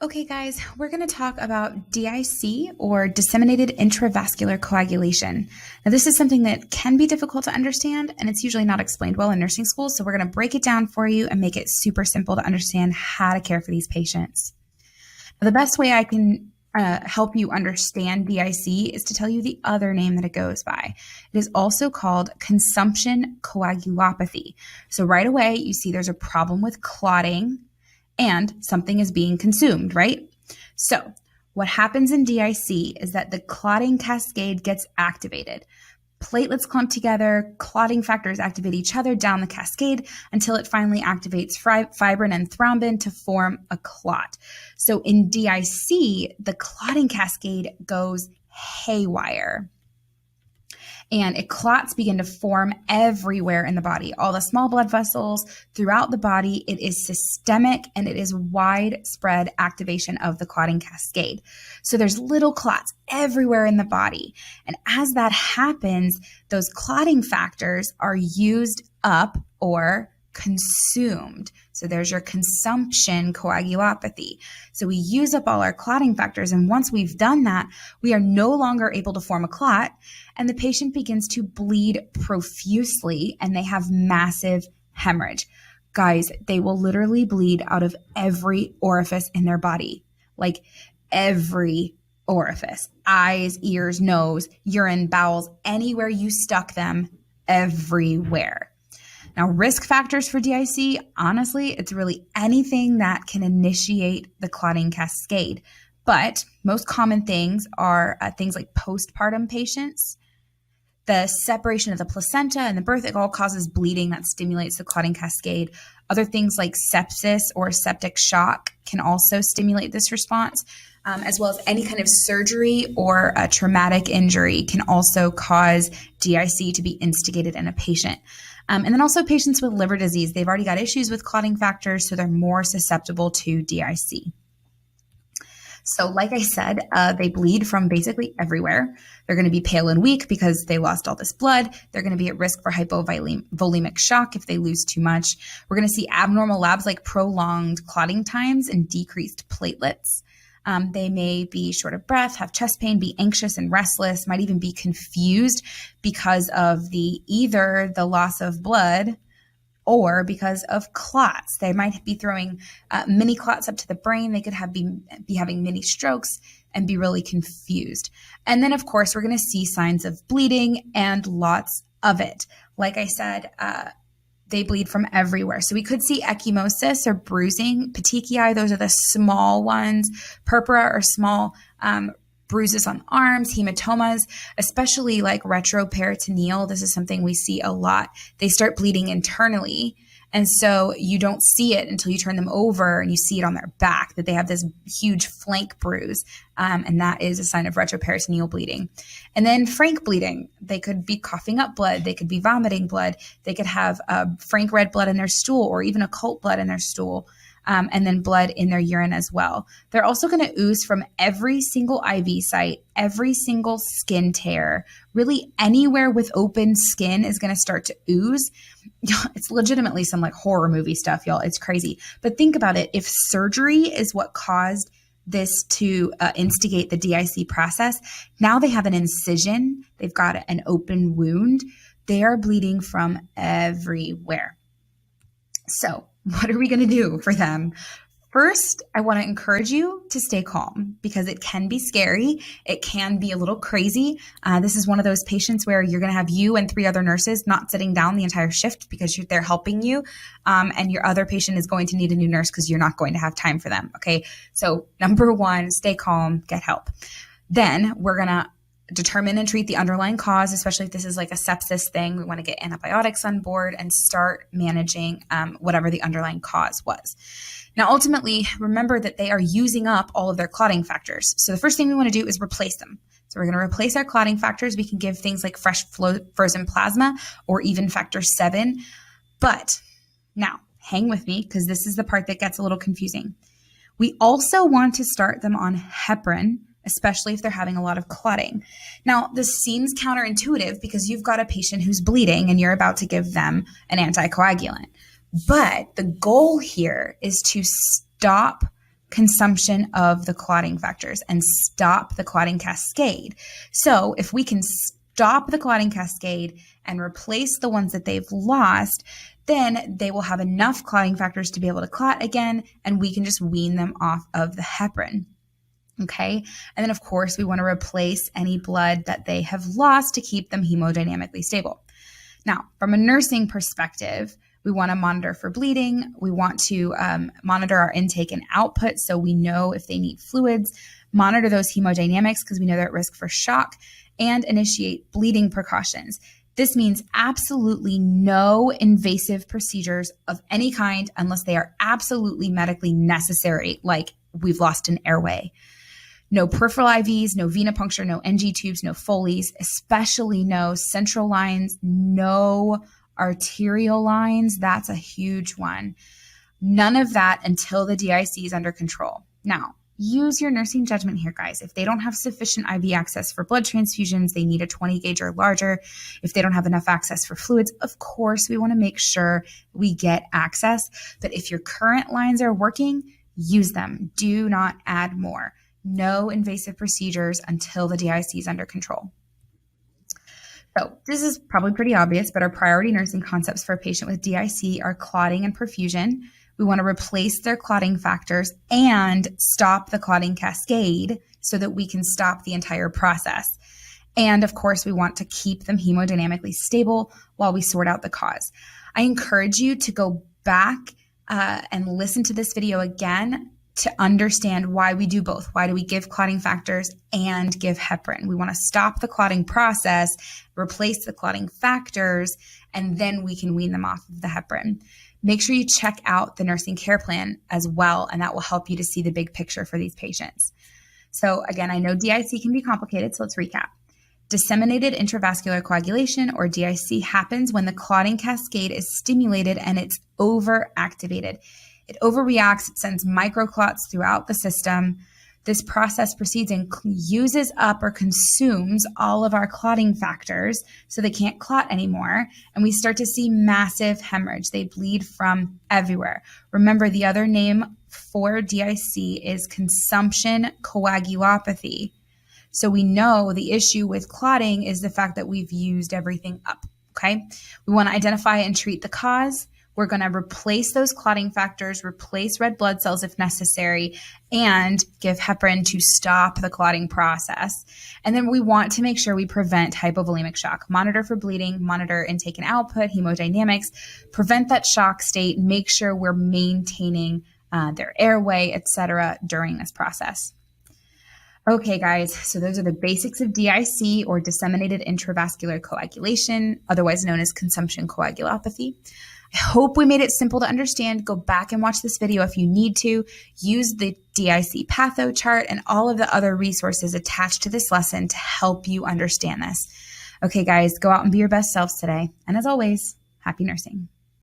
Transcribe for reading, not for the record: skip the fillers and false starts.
Okay, guys, we're going to talk about DIC or Disseminated Intravascular Coagulation. Now, this is something that can be difficult to understand, and it's usually not explained well in nursing school, so we're going to break it down for you and make it super simple to understand how to care for these patients. Now, the best way I can help you understand DIC is to tell you the other name that it goes by. It is also called consumption coagulopathy. So right away, you see there's a problem with clotting, and something is being consumed, right? So what happens in DIC is that the clotting cascade gets activated. Platelets clump together, clotting factors activate each other down the cascade until it finally activates fibrin and thrombin to form a clot. So in DIC, the clotting cascade goes haywire. And clots begin to form everywhere in the body, all the small blood vessels throughout the body. It is systemic and it is widespread activation of the clotting cascade. So there's little clots everywhere in the body. And as that happens, those clotting factors are used up or consumed. So there's your consumption coagulopathy. So we use up all our clotting factors. And once we've done that, we are no longer able to form a clot. And the patient begins to bleed profusely and they have massive hemorrhage. Guys, they will literally bleed out of every orifice in their body, like every orifice, eyes, ears, nose, urine, bowels, anywhere you stuck them, everywhere. Now, risk factors for DIC, honestly, it's really anything that can initiate the clotting cascade. But most common things are things like postpartum patients. The separation of the placenta and the birth, it all causes bleeding that stimulates the clotting cascade. Other things like sepsis or septic shock can also stimulate this response, as well as any kind of surgery or a traumatic injury can also cause DIC to be instigated in a patient. And then also patients with liver disease, they've already got issues with clotting factors, so they're more susceptible to DIC. So like I said, they bleed from basically everywhere. They're going to be pale and weak because they lost all this blood. They're going to be at risk for hypovolemic shock if they lose too much. We're going to see abnormal labs like prolonged clotting times and decreased platelets. They may be short of breath, have chest pain, be anxious and restless, might even be confused because of either the loss of blood or because of clots. They might be throwing mini clots up to the brain. They could be having mini strokes and be really confused. And then, of course, we're going to see signs of bleeding and lots of it. Like I said, they bleed from everywhere. So we could see ecchymosis or bruising, petechiae, those are the small ones, purpura or small bruises on arms, hematomas, especially like retroperitoneal. This is something we see a lot. They start bleeding internally. And so you don't see it until you turn them over and you see it on their back, that they have this huge flank bruise. And that is a sign of retroperitoneal bleeding. And then frank bleeding, they could be coughing up blood. They could be vomiting blood. They could have frank red blood in their stool or even occult blood in their stool. And then blood in their urine as well. They're also going to ooze from every single IV site, every single skin tear, really anywhere with open skin is going to start to ooze. It's legitimately some like horror movie stuff, y'all. It's crazy. But think about it. If surgery is what caused this to instigate the DIC process, now they have an incision. They've got an open wound. They are bleeding from everywhere. So what are we going to do for them? First, I want to encourage you to stay calm because it can be scary. It can be a little crazy. This is one of those patients where you're going to have you and 3 other nurses not sitting down the entire shift because they're helping you. And your other patient is going to need a new nurse because you're not going to have time for them. Okay. So number 1, stay calm, get help. Then we're going to determine and treat the underlying cause, especially if this is like a sepsis thing. We want to get antibiotics on board and start managing whatever the underlying cause was. Now, ultimately, remember that they are using up all of their clotting factors. So the first thing we want to do is replace them. So we're going to replace our clotting factors. We can give things like fresh frozen plasma or even factor 7. But now, hang with me because this is the part that gets a little confusing. We also want to start them on heparin, especially if they're having a lot of clotting. Now, this seems counterintuitive because you've got a patient who's bleeding and you're about to give them an anticoagulant. But the goal here is to stop consumption of the clotting factors and stop the clotting cascade. So if we can stop the clotting cascade and replace the ones that they've lost, then they will have enough clotting factors to be able to clot again, and we can just wean them off of the heparin. Okay. And then of course we want to replace any blood that they have lost to keep them hemodynamically stable. Now, from a nursing perspective, we want to monitor for bleeding. We want to monitor our intake and output so we know if they need fluids, monitor those hemodynamics because we know they're at risk for shock, and initiate bleeding precautions. This means absolutely no invasive procedures of any kind unless they are absolutely medically necessary, like we've lost an airway. No peripheral IVs, no venipuncture, no NG tubes, no Foleys, especially no central lines, no arterial lines. That's a huge one. None of that until the DIC is under control. Now, use your nursing judgment here, guys. If they don't have sufficient IV access for blood transfusions, they need a 20 gauge or larger. If they don't have enough access for fluids, of course, we want to make sure we get access. But if your current lines are working, use them. Do not add more. No invasive procedures until the DIC is under control. So this is probably pretty obvious, but our priority nursing concepts for a patient with DIC are clotting and perfusion. We want to replace their clotting factors and stop the clotting cascade so that we can stop the entire process. And of course, we want to keep them hemodynamically stable while we sort out the cause. I encourage you to go back and listen to this video again to understand why we do both. Why do we give clotting factors and give heparin? We want to stop the clotting process, replace the clotting factors, and then we can wean them off of the heparin. Make sure you check out the nursing care plan as well, and that will help you to see the big picture for these patients. So again, I know DIC can be complicated, so let's recap. Disseminated intravascular coagulation, or DIC, happens when the clotting cascade is stimulated and it's overactivated. It overreacts, it sends microclots throughout the system. This process proceeds and uses up or consumes all of our clotting factors so they can't clot anymore. And we start to see massive hemorrhage. They bleed from everywhere. Remember, the other name for DIC is consumption coagulopathy. So we know the issue with clotting is the fact that we've used everything up, okay? We want to identify and treat the cause. We're going to replace those clotting factors, replace red blood cells if necessary, and give heparin to stop the clotting process. And then we want to make sure we prevent hypovolemic shock. Monitor for bleeding, monitor intake and output, hemodynamics, prevent that shock state, make sure we're maintaining their airway, etc. during this process. Okay, guys, so those are the basics of DIC, or disseminated intravascular coagulation, otherwise known as consumption coagulopathy. I hope we made it simple to understand. Go back and watch this video if you need to. Use the DIC patho chart and all of the other resources attached to this lesson to help you understand this. Okay, guys, go out and be your best selves today. And as always, happy nursing.